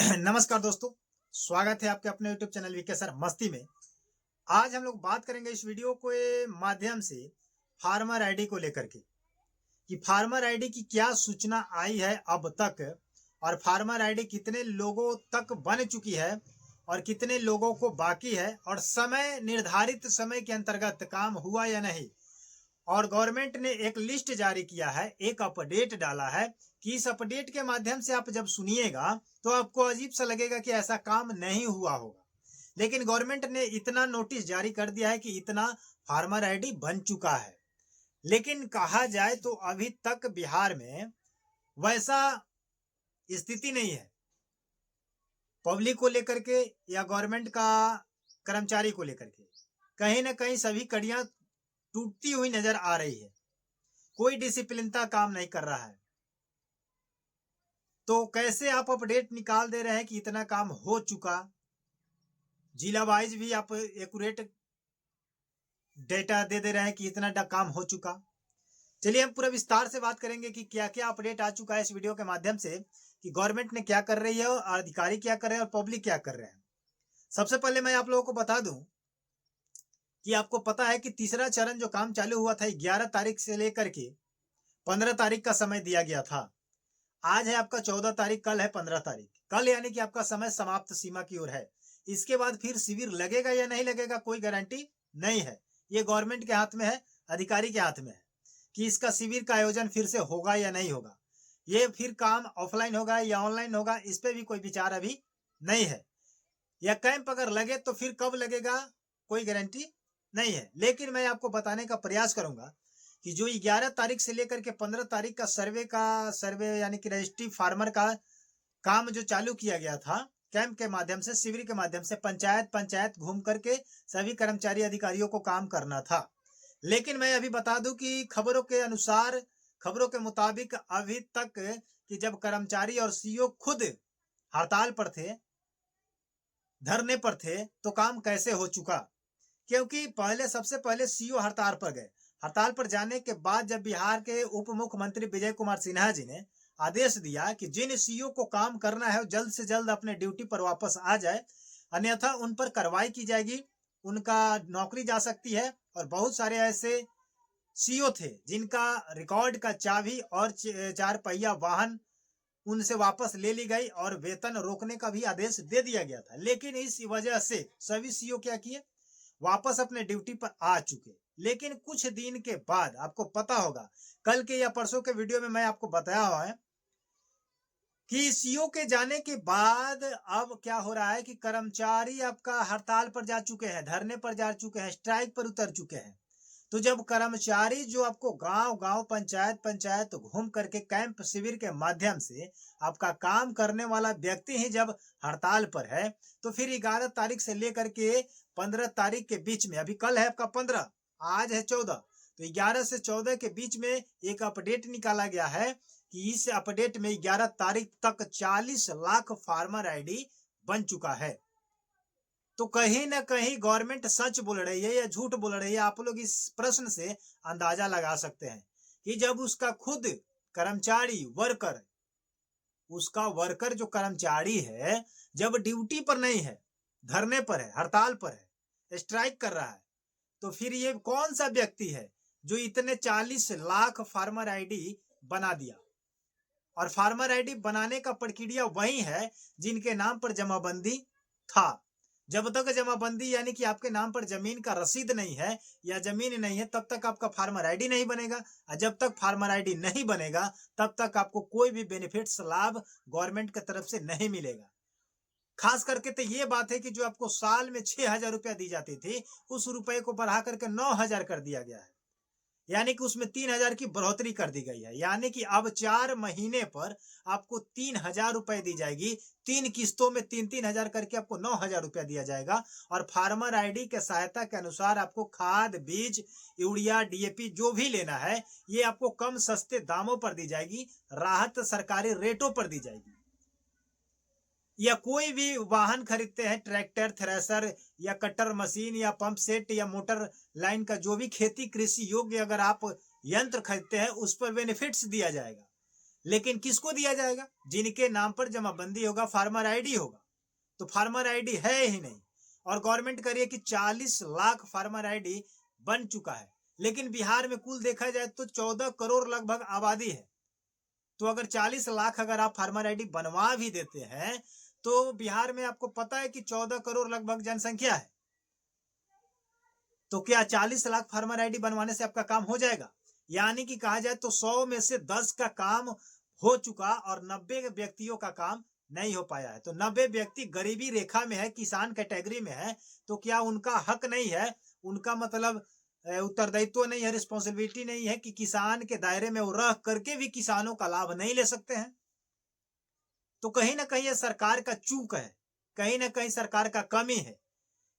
नमस्कार दोस्तों, स्वागत है आपके अपने YouTube चैनल वीके सर मस्ती में। आज हम लोग बात करेंगे इस वीडियो के माध्यम से फार्मर आईडी को लेकर के कि फार्मर आईडी की क्या सूचना आई है अब तक और फार्मर आईडी कितने लोगों तक बन चुकी है और कितने लोगों को बाकी है और समय निर्धारित समय के अंतर्गत काम हुआ या नहीं। और गवर्नमेंट ने एक लिस्ट जारी किया है, एक अपडेट डाला है कि इस अपडेट के माध्यम से आप जब सुनिएगा तो आपको अजीब सा लगेगा कि ऐसा काम नहीं हुआ होगा, लेकिन गवर्नमेंट ने इतना नोटिस जारी कर दिया है कि इतना फार्मर आईडी बन चुका है। लेकिन कहा जाए तो अभी तक बिहार में वैसा स्थिति नहीं है, पब्लिक को लेकर के या गवर्नमेंट का कर्मचारी को लेकर के कहीं ना कहीं सभी कड़ियां टूटती हुई नजर आ रही है। कोई डिसिप्लिनता काम नहीं कर रहा है। तो कैसे आप अपडेट निकाल दे रहे हैं कि इतना काम हो चुका, जिला वाइज भी आप एक्यूरेट डेटा दे रहे हैं कि इतना काम हो चुका। चलिए हम पूरा विस्तार से बात करेंगे कि क्या क्या अपडेट आ चुका है इस वीडियो के माध्यम से, कि गवर्नमेंट ने क्या कर रही है और अधिकारी क्या कर रहे हैं और पब्लिक क्या कर रहे हैं। सबसे पहले मैं आप लोगों को बता दूं कि आपको पता है कि तीसरा चरण जो काम चालू हुआ था 11 तारीख से लेकर के 15 तारीख का समय दिया गया था। आज है आपका 14 तारीख, कल है 15 तारीख। कल यानी कि आपका समय समाप्त सीमा की ओर है। इसके बाद फिर शिविर लगेगा या नहीं लगेगा कोई गारंटी नहीं है। ये गवर्नमेंट के हाथ में है, अधिकारी के हाथ में है कि इसका शिविर का आयोजन फिर से होगा या नहीं होगा। ये फिर काम ऑफलाइन होगा या ऑनलाइन होगा, इस पे भी कोई विचार अभी नहीं है। या कैंप अगर लगे तो फिर कब लगेगा कोई गारंटी नहीं है। लेकिन मैं आपको बताने का प्रयास करूंगा कि जो 11 तारीख से लेकर के 15 तारीख का सर्वे यानी कि रजिस्ट्री फार्मर का काम जो चालू किया गया था, कैंप के माध्यम से, शिविर के माध्यम से पंचायत घूम करके सभी कर्मचारी अधिकारियों को काम करना था। लेकिन मैं अभी बता दूं कि खबरों के अनुसार, खबरों के मुताबिक अभी तक कि जब कर्मचारी और सीईओ खुद हड़ताल पर थे, धरने पर थे, तो काम कैसे हो चुका। क्योंकि सबसे पहले सीईओ हड़ताल पर गए। हड़ताल पर जाने के बाद जब बिहार के उप मुख्यमंत्री विजय कुमार सिन्हा जी ने आदेश दिया कि जिन सीईओ को काम करना है जल्द से जल्द अपने ड्यूटी पर वापस आ जाए, अन्यथा उन पर कार्रवाई की जाएगी, उनका नौकरी जा सकती है। और बहुत सारे ऐसे सीईओ थे जिनका रिकॉर्ड का चाबी और 4 पहिया वाहन उनसे वापस ले ली गई और वेतन रोकने का भी आदेश दे दिया गया था। लेकिन इस वजह से सभी सीईओ क्या किए, वापस अपने ड्यूटी पर आ चुके। लेकिन कुछ दिन के बाद आपको पता होगा, कल के या परसों के वीडियो में मैं आपको बताया हुआ है कि सीईओ के जाने के बाद अब क्या हो रहा है कि कर्मचारी आपका हड़ताल पर जा चुके हैं, धरने पर जा चुके हैं, स्ट्राइक पर उतर चुके हैं। तो जब कर्मचारी जो आपको गांव पंचायत घूम करके कैंप शिविर के माध्यम से आपका काम करने वाला व्यक्ति ही जब हड़ताल पर है, तो फिर 11 तारीख से लेकर के 15 तारीख के बीच में, अभी कल है आपका 15, आज है 14, तो 11 से 14 के बीच में एक अपडेट निकाला गया है कि इस अपडेट में 11 तारीख तक 40 लाख फार्मर आईडी बन चुका है। तो कहीं ना कहीं गवर्नमेंट सच बोल रही है या झूठ बोल रही है, आप लोग इस प्रश्न से अंदाजा लगा सकते हैं कि जब उसका खुद कर्मचारी वर्कर जो कर्मचारी है, जब ड्यूटी पर नहीं है, धरने पर है, हड़ताल पर है, स्ट्राइक कर रहा है, तो फिर ये कौन सा व्यक्ति है जो इतने 40 लाख फार्मर आईडी बना दिया। और फार्मर आईडी बनाने का प्रक्रिया वही है जिनके नाम पर जमाबंदी था। जब तक जमाबंदी यानी कि आपके नाम पर जमीन का रसीद नहीं है या जमीन नहीं है, तब तक आपका फार्मर आईडी नहीं बनेगा। और जब तक फार्मर आईडी नहीं बनेगा, तब तक आपको कोई भी बेनिफिट्स लाभ गवर्नमेंट की तरफ से नहीं मिलेगा। खास करके तो ये बात है कि जो आपको साल में 6,000 रुपया दी जाती थी, उस रुपए को बढ़ा करके 9,000 कर दिया गया है, यानी कि उसमें 3,000 की बढ़ोतरी कर दी गई है। यानी कि अब 4 महीने पर आपको 3,000 रुपए दी जाएगी। 3 किस्तों में 3,000 करके आपको 9,000 रुपया दिया जाएगा। और फार्मर आईडी के सहायता के अनुसार आपको खाद, बीज, यूरिया, डीएपी जो भी लेना है, ये आपको कम सस्ते दामों पर दी जाएगी, राहत सरकारी रेटों पर दी जाएगी। या कोई भी वाहन खरीदते हैं, ट्रैक्टर, थ्रेसर या कटर मशीन या पंप सेट या मोटर लाइन का जो भी खेती कृषि योग्य अगर आप यंत्र खरीदते हैं, उस पर बेनिफिट्स दिया जाएगा। लेकिन किसको दिया जाएगा? जिनके नाम पर जमाबंदी होगा, फार्मर आईडी होगा। तो फार्मर आईडी है ही नहीं, और गवर्नमेंट करिए कि 40 लाख फार्मर आईडी बन चुका है। लेकिन बिहार में कुल देखा जाए तो 14 करोड़ लगभग आबादी है। तो अगर 40 लाख अगर आप फार्मर आईडी बनवा भी देते हैं तो बिहार में आपको पता है कि 14 करोड़ लगभग जनसंख्या है। तो क्या 40 लाख फार्मर आईडी बनवाने से आपका काम हो जाएगा? यानी कि कहा जाए तो 100 में से 10 का काम हो चुका और 90 व्यक्तियों का काम नहीं हो पाया है। तो 90 व्यक्ति गरीबी रेखा में है, किसान कैटेगरी में है। तो क्या उनका हक नहीं है, उनका मतलब उत्तरदायित्व नहीं है, रिस्पॉन्सिबिलिटी नहीं है कि किसान के दायरे में वो रह करके भी किसानों का लाभ नहीं ले सकते हैं? तो कहीं ना कहीं ये सरकार का चूक है, कहीं ना कहीं सरकार का कमी है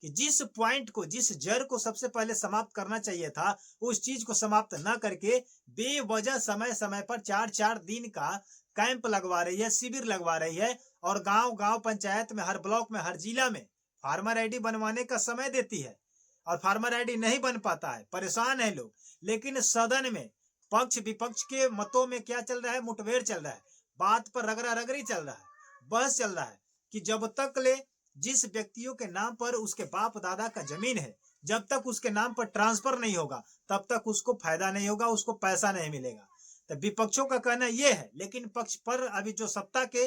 कि जिस पॉइंट को, जिस जड़ को सबसे पहले समाप्त करना चाहिए था, उस चीज को समाप्त न करके बेवजह समय समय पर 4-4 दिन का कैंप लगवा रही है, शिविर लगवा रही है, और गांव गांव पंचायत में, हर ब्लॉक में, हर जिला में फार्मर आईडी बनवाने का समय देती है और फार्मर आईडी नहीं बन पाता है। परेशान है लोग। लेकिन सदन में पक्ष विपक्ष के मतों में क्या चल रहा है? मुठभेड़ चल रहा है, बात पर रगड़ा रगड़ी चल रहा है, बहस चल रहा है कि जब तक ले जिस व्यक्तियों के नाम पर उसके बाप दादा का जमीन है, जब तक उसके नाम पर ट्रांसफर नहीं होगा तब तक उसको फायदा नहीं होगा, उसको पैसा नहीं मिलेगा। तो विपक्षों का कहना यह है। लेकिन पक्ष पर अभी जो सत्ता के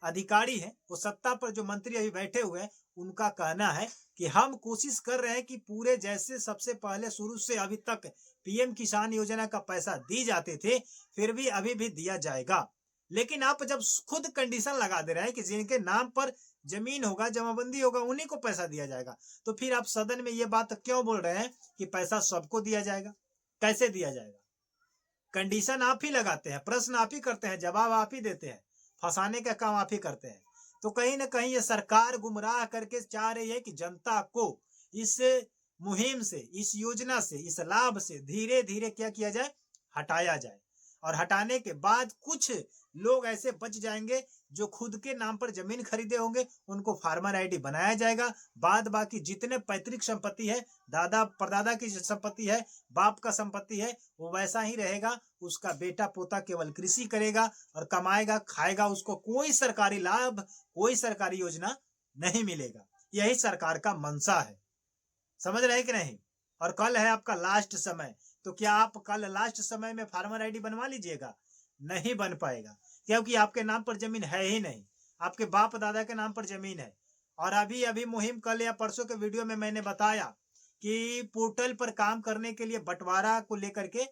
अधिकारी हैं, वो सत्ता पर जो मंत्री अभी बैठे हुए हैं, उनका कहना है कि हम कोशिश कर रहे हैं कि पूरे जैसे सबसे पहले शुरू से अभी तक पीएम किसान योजना का पैसा दी जाते थे, फिर भी अभी भी दिया जाएगा। लेकिन आप जब खुद कंडीशन लगा दे रहे हैं कि जिनके नाम पर जमीन होगा, जमाबंदी होगा, उन्हीं को पैसा दिया जाएगा, तो फिर आप सदन में ये बात क्यों बोल रहे हैं कि पैसा सबको दिया जाएगा? कैसे दिया जाएगा? कंडीशन आप ही लगाते हैं, प्रश्न आप ही करते हैं, जवाब आप ही देते हैं, फंसाने का काम आप ही करते हैं। तो कहीं ना कहीं ये सरकार गुमराह करके चाह रही है कि जनता को इस मुहिम से, इस योजना से, इस लाभ से धीरे धीरे क्या किया जाए? हटाया जाए। और हटाने के बाद कुछ लोग ऐसे बच जाएंगे जो खुद के नाम पर जमीन खरीदे होंगे, उनको फार्मर आईडी बनाया जाएगा। बाद बाकी जितने पैतृक संपत्ति है, दादा परदादा की संपत्ति है, बाप का संपत्ति है, वो वैसा ही रहेगा। उसका बेटा पोता केवल कृषि करेगा और कमाएगा, खाएगा, उसको कोई सरकारी लाभ, कोई सरकारी योजना नहीं मिलेगा। यही सरकार का मंशा है। समझ रहे कि नहीं? और कल है आपका लास्ट समय, तो क्या आप कल लास्ट समय में फार्मर आईडी बनवा लीजिएगा? नहीं बन पाएगा, क्योंकि आपके नाम पर जमीन है ही नहीं, आपके बाप दादा के नाम पर जमीन है। और अभी अभी मुहिम कल या परसों के वीडियो में मैंने बताया कि पोर्टल पर काम करने के लिए बंटवारा को लेकर के,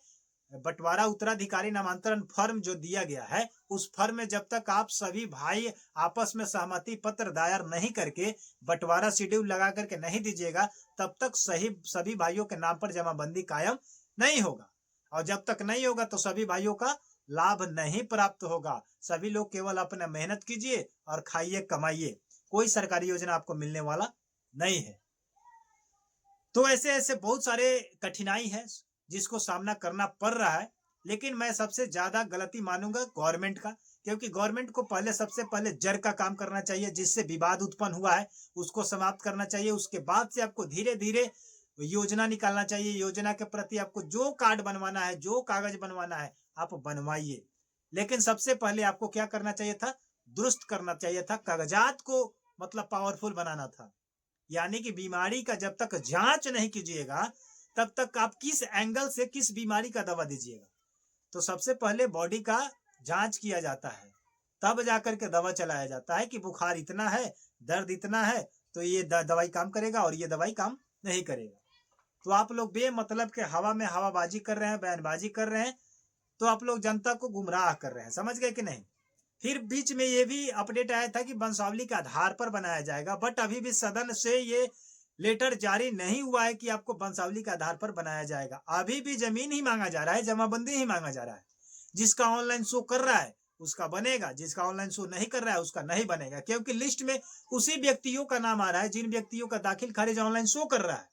बंटवारा उत्तराधिकारी नामांतरण फॉर्म जो दिया गया है, उस फॉर्म में जब तक आप सभी भाई आपस में सहमति पत्र दायर नहीं करके बंटवारा शेड्यूल लगा करके नहीं दीजिएगा, तब तक सभी भाइयों के नाम पर जमाबंदी कायम नहीं होगा। और जब तक नहीं होगा तो सभी भाइयों का लाभ नहीं प्राप्त होगा। सभी लोग केवल अपना मेहनत कीजिए और खाइए, कमाइए, कोई सरकारी योजना आपको मिलने वाला नहीं है। तो ऐसे ऐसे बहुत सारे कठिनाई है जिसको सामना करना पड़ रहा है। लेकिन मैं सबसे ज्यादा गलती मानूंगा गवर्नमेंट का, क्योंकि गवर्नमेंट को पहले सबसे पहले जड़ का काम करना चाहिए। जिससे विवाद उत्पन्न हुआ है उसको समाप्त करना चाहिए। उसके बाद से आपको धीरे धीरे योजना निकालना चाहिए। योजना के प्रति आपको जो कार्ड बनवाना है, जो कागज बनवाना है, आप बनवाइए। लेकिन सबसे पहले आपको क्या करना चाहिए था? दुरुस्त करना चाहिए था, कागजात को मतलब पावरफुल बनाना था। यानी कि बीमारी का जब तक जांच नहीं कीजिएगा तब तक आप किस एंगल से किस बीमारी का दवा दीजिएगा। तो सबसे पहले बॉडी का जांच किया जाता है, तब जाकर के दवा चलाया जाता है कि बुखार इतना है, दर्द इतना है, तो ये दवाई काम करेगा और ये दवाई काम नहीं करेगा। तो आप लोग बेमतलब के हवा में हवाबाजी कर रहे हैं, बयानबाजी कर रहे हैं, तो आप लोग जनता को गुमराह कर रहे हैं। समझ गए कि नहीं? फिर बीच में ये भी अपडेट आया था कि वंशावली के आधार पर बनाया जाएगा, बट अभी भी सदन से ये लेटर जारी नहीं हुआ है कि आपको वंशावली के आधार पर बनाया जाएगा। अभी भी जमीन ही मांगा जा रहा है, जमाबंदी ही मांगा जा रहा है। जिसका ऑनलाइन शो कर रहा है उसका बनेगा, जिसका ऑनलाइन शो नहीं कर रहा है उसका नहीं बनेगा, क्योंकि लिस्ट में उसी व्यक्तियों का नाम आ रहा है जिन व्यक्तियों का दाखिल खारिज ऑनलाइन शो कर रहा है,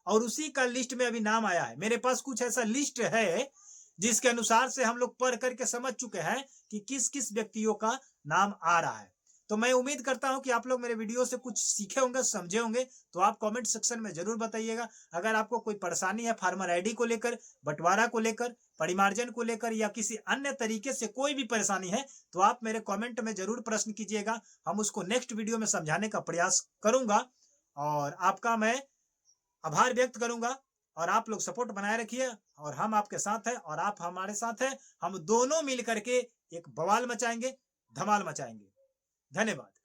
और उसी का लिस्ट में अभी नाम आया है। मेरे पास कुछ ऐसा लिस्ट है जिसके अनुसार से हम लोग पढ़ करके समझ चुके हैं कि किस किस व्यक्तियों का नाम आ रहा है। तो मैं उम्मीद करता हूं कि आप लोग मेरे वीडियो से कुछ सीखे होंगे, समझे होंगे। तो आप कमेंट सेक्शन में जरूर बताइएगा। अगर आपको कोई परेशानी है फार्मर आईडी को लेकर, बंटवारा को लेकर, परिमार्जन को लेकर या किसी अन्य तरीके से कोई भी परेशानी है तो आप मेरे कमेंट में जरूर प्रश्न कीजिएगा। हम उसको नेक्स्ट वीडियो में समझाने का प्रयास करूंगा और आपका मैं आभार व्यक्त करूंगा। और आप लोग सपोर्ट बनाए रखिए और हम आपके साथ हैं और आप हमारे साथ हैं। हम दोनों मिल करके एक बवाल मचाएंगे, धमाल मचाएंगे। धन्यवाद।